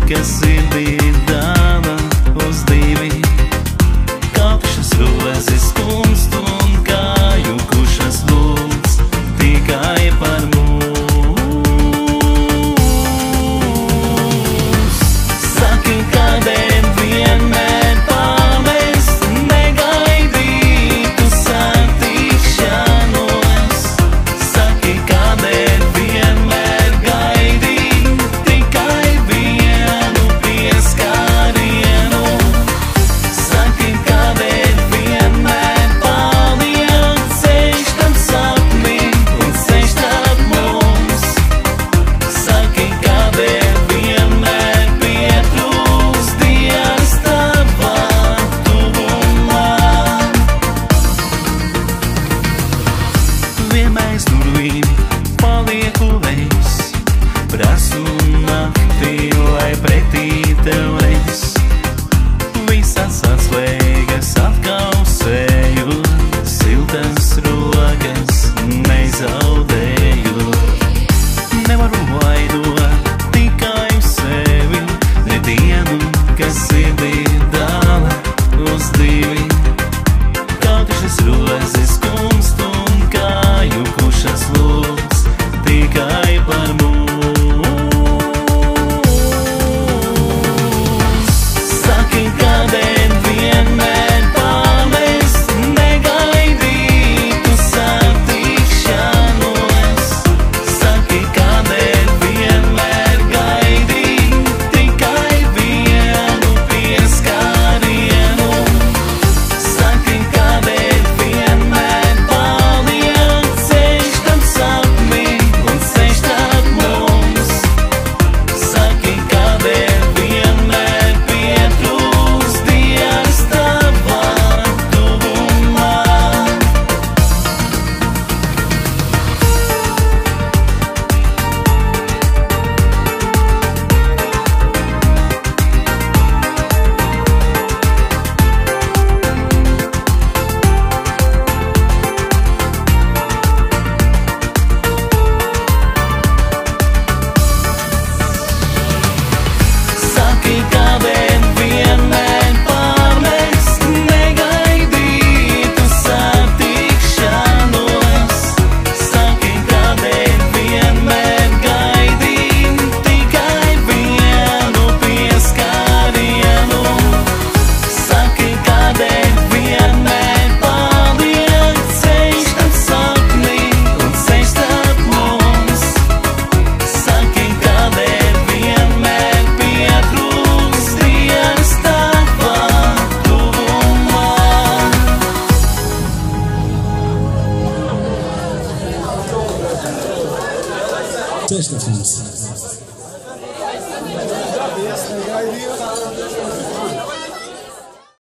kas sirdī dāvā uz divi. Kapšas rozes kunst un kāju kušas lūdz tikai par mūs. Saki, kādēļ vienmēr pamest negaidītu satikšanos. Saki, kādēļ vienmēr gaidīt tikai vienu pieskārienu. Saki, kādēļ vienmēr paliek ceļš tam sapnim un ceļš tam mums. Saki, kādēļ vienmēr pietrūkst dienas tavā tuvumā. Vienmēr aiz durvīm palieku es, prasu naktī, lai pretī tev es. Visas atslēgas atkausēju, siltas rokas nezaudēju. Nevaru vaidot tikai sevi, ne dienu, kas sirdī dāvā uz divi. Kautušas rozes kunst un kāju kušas lūdz tikai par mūs. Saki, kādēļ vienmēr pamest negaidītu satikšanos. Saki, kādēļ vienmēr gaidīt tikai vienu pieskārienu. Saki, kādēļ vienmēr paliek ceļš tam sapnim un ceļš tam mums. Saki, kādēļ vienmēr pietrūkst dienas tavā tuvumā. Saki, kādēļ vienmēr pamest negaidītu satikšanos. Saki, kādēļ vienmēr gaidīt tikai vienu pieskārienu. Saki, kādēļ vienmēr paliek ceļš tam sapnim un ceļš tam mums. Saki, kādēļ vienmēr pietrūkst dienas tavā tuvumā. Cześć,